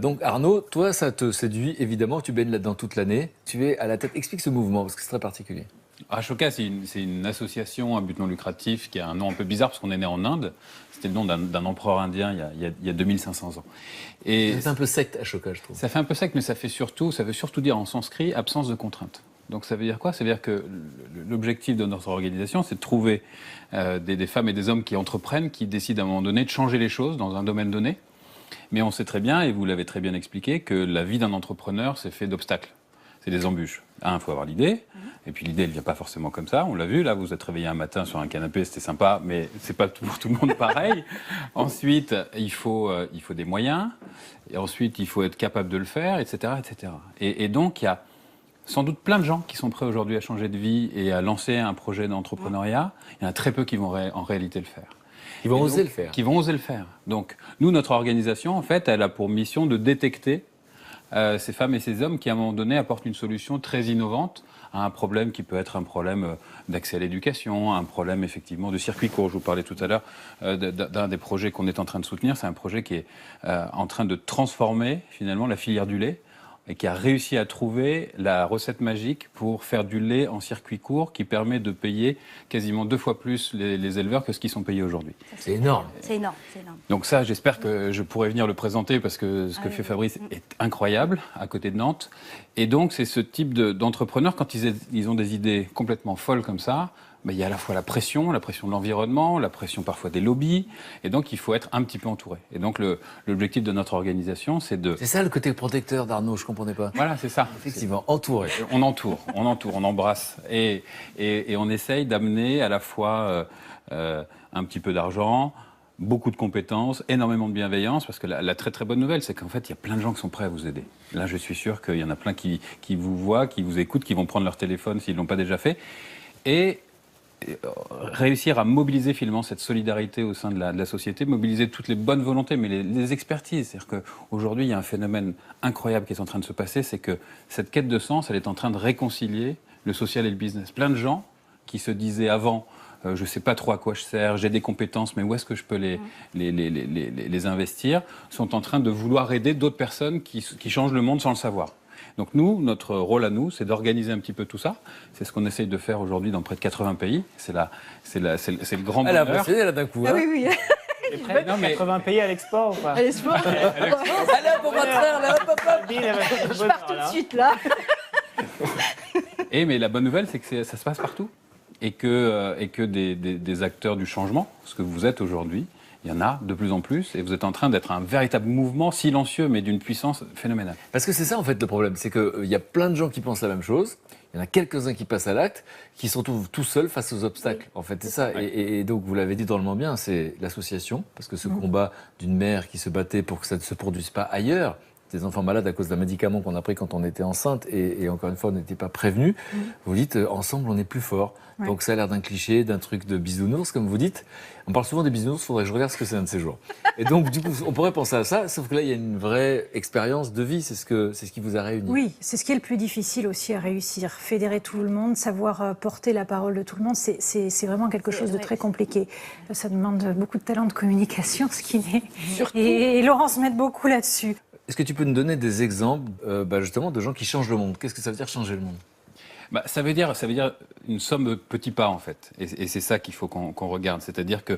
Donc Arnaud, toi, ça te séduit, évidemment, tu baignes là-dedans toute l'année. Tu es à la tête. Explique ce mouvement, parce que c'est très particulier. Ashoka, c'est une association à but non lucratif qui a un nom un peu bizarre parce qu'on est né en Inde. C'était le nom d'un empereur indien il y a 2500 ans. Et C'est un peu secte, Ashoka, je trouve. ça fait un peu secte, mais ça veut surtout dire en sanskrit absence de contrainte. Donc ça veut dire quoi? Ça veut dire que l'objectif de notre organisation, c'est de trouver des femmes et des hommes qui entreprennent, qui décident à un moment donné de changer les choses dans un domaine donné. Mais on sait très bien, et vous l'avez très bien expliqué, que la vie d'un entrepreneur, c'est fait d'obstacles. C'est des embûches. Il faut avoir l'idée. Et puis l'idée, elle ne vient pas forcément comme ça. On l'a vu, là, vous vous êtes réveillé un matin sur un canapé, c'était sympa, mais ce n'est pas pour tout le monde pareil. Ensuite, il faut des moyens. Et ensuite, il faut être capable de le faire, etc. etc. Et donc, il y a sans doute plein de gens qui sont prêts aujourd'hui à changer de vie et à lancer un projet d'entrepreneuriat. Il y en a très peu qui vont en réalité le faire. Ils vont oser le faire. Qui vont oser le faire. Donc, nous, notre organisation, en fait, elle a pour mission de détecter ces femmes et ces hommes qui, à un moment donné, apportent une solution très innovante à un problème qui peut être un problème d'accès à l'éducation, un problème, effectivement, de circuit court. Je vous parlais tout à l'heure d'un des projets qu'on est en train de soutenir. C'est un projet qui est en train de transformer, finalement, la filière du lait et qui a réussi à trouver la recette magique pour faire du lait en circuit court qui permet de payer quasiment 2 fois plus les éleveurs que ce qu'ils sont payés aujourd'hui. C'est énorme. C'est énorme, c'est énorme. Donc ça, j'espère que je pourrai venir le présenter parce que ce que fait Fabrice est incroyable à côté de Nantes. Et donc, c'est ce type d'entrepreneurs, quand ils ont des idées complètement folles comme ça, il y a à la fois la pression de l'environnement, la pression parfois des lobbies, et donc il faut être un petit peu entouré. Et donc l'objectif de notre organisation, c'est de... C'est ça le côté protecteur d'Arnaud, je ne comprenais pas. Voilà, c'est ça. Effectivement, entouré. On entoure, on embrasse. Et on essaye d'amener à la fois un petit peu d'argent, beaucoup de compétences, énormément de bienveillance, parce que la très très bonne nouvelle, c'est qu'en fait, il y a plein de gens qui sont prêts à vous aider. Là, je suis sûr qu'il y en a plein qui vous voient, qui vous écoutent, qui vont prendre leur téléphone s'ils ne l'ont pas déjà fait. Et réussir à mobiliser finalement cette solidarité au sein de la société, mobiliser toutes les bonnes volontés, mais les expertises. C'est-à-dire qu'aujourd'hui, il y a un phénomène incroyable qui est en train de se passer, c'est que cette quête de sens, elle est en train de réconcilier le social et le business. Plein de gens qui se disaient avant, je ne sais pas trop à quoi je sers, j'ai des compétences, mais où est-ce que je peux les investir, sont en train de vouloir aider d'autres personnes qui changent le monde sans le savoir. Donc nous, notre rôle à nous, c'est d'organiser un petit peu tout ça. C'est ce qu'on essaye de faire aujourd'hui dans près de 80 pays. C'est le grand bonheur. Elle a impressionné là d'un coup. Ah oui, oui. Et près de 80 pays à l'export ou pas? Allez, sport. Allez, pour votre frère, là, hop, hop, hop. Je pars tout de suite, là. Mais la bonne nouvelle, c'est que ça se passe partout. Et que des acteurs du changement, ce que vous êtes aujourd'hui, il y en a de plus en plus, et vous êtes en train d'être un véritable mouvement silencieux, mais d'une puissance phénoménale. Parce que c'est ça, en fait, le problème. C'est qu'il y a plein de gens qui pensent la même chose. Il y en a quelques-uns qui passent à l'acte, qui se retrouvent tout seuls face aux obstacles. En fait, c'est ça. Ouais. Et donc, vous l'avez dit drôlement bien, c'est l'association. Parce que ce combat d'une mère qui se battait pour que ça ne se produise pas ailleurs, des enfants malades à cause d'un médicament qu'on a pris quand on était enceinte, et encore une fois, on n'était pas prévenus. Vous dites, ensemble, on est plus fort. Ouais. Donc, ça a l'air d'un cliché, d'un truc de bisounours, comme vous dites. On parle souvent des bisounours, il faudrait que je regarde ce que c'est un de ces jours. Et donc, du coup, on pourrait penser à ça, sauf que là, il y a une vraie expérience de vie, c'est ce qui vous a réunis. Oui, c'est ce qui est le plus difficile aussi à réussir. Fédérer tout le monde, savoir porter la parole de tout le monde, c'est vraiment quelque chose de très compliqué. Ça demande beaucoup de talent de communication, ce qui n'est... Et Laurence m'aide beaucoup là-dessus. Est-ce que tu peux nous donner des exemples justement de gens qui changent le monde? Qu'est-ce que ça veut dire changer le monde? Ça veut dire une somme de petits pas, en fait. Et c'est ça qu'il faut qu'on regarde. C'est-à-dire que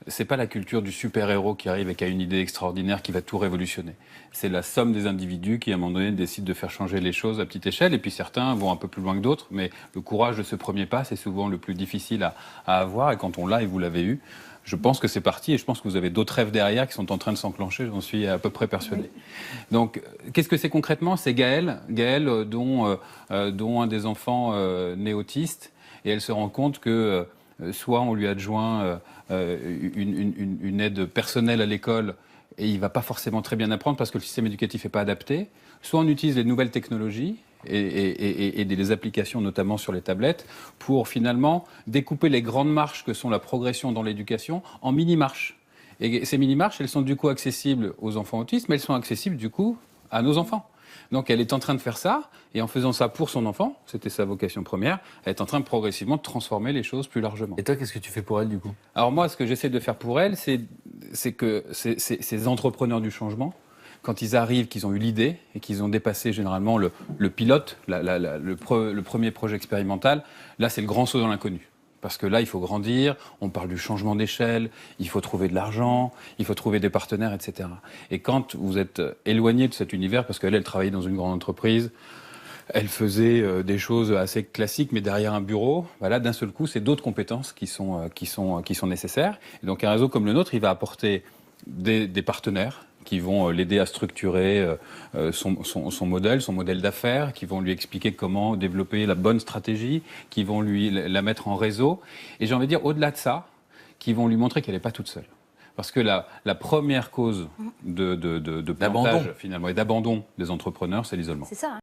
c'est pas la culture du super-héros qui arrive et qui a une idée extraordinaire qui va tout révolutionner. C'est la somme des individus qui, à un moment donné, décident de faire changer les choses à petite échelle. Et puis certains vont un peu plus loin que d'autres. Mais le courage de ce premier pas, c'est souvent le plus difficile à avoir. Et quand on l'a, et vous l'avez eu, je pense que c'est parti, et je pense que vous avez d'autres rêves derrière qui sont en train de s'enclencher, j'en suis à peu près persuadé. Oui. Donc, qu'est-ce que c'est concrètement? C'est Gaëlle, dont un des enfants naît autiste, et elle se rend compte que soit on lui adjoint une aide personnelle à l'école, et il ne va pas forcément très bien apprendre parce que le système éducatif n'est pas adapté, soit on utilise les nouvelles technologies, et des applications notamment sur les tablettes pour finalement découper les grandes marches que sont la progression dans l'éducation en mini-marches. Et ces mini-marches, elles sont du coup accessibles aux enfants autistes, mais elles sont accessibles du coup à nos enfants. Donc elle est en train de faire ça, et en faisant ça pour son enfant, c'était sa vocation première, elle est en train de progressivement transformer les choses plus largement. Et toi, qu'est-ce que tu fais pour elle du coup? Alors moi, ce que j'essaie de faire pour elle, c'est que ces entrepreneurs du changement, quand ils arrivent, qu'ils ont eu l'idée et qu'ils ont dépassé généralement le pilote, le premier projet expérimental, là, c'est le grand saut dans l'inconnu. Parce que là, il faut grandir, on parle du changement d'échelle, il faut trouver de l'argent, il faut trouver des partenaires, etc. Et quand vous êtes éloigné de cet univers, parce qu'elle travaillait dans une grande entreprise, elle faisait des choses assez classiques, mais derrière un bureau, voilà, d'un seul coup, c'est d'autres compétences qui sont nécessaires. Et donc un réseau comme le nôtre, il va apporter des partenaires qui vont l'aider à structurer son modèle d'affaires, qui vont lui expliquer comment développer la bonne stratégie, qui vont lui la mettre en réseau. Et j'ai envie de dire, au-delà de ça, qui vont lui montrer qu'elle n'est pas toute seule. Parce que la première cause de plantage, finalement, et d'abandon des entrepreneurs, c'est l'isolement. C'est ça.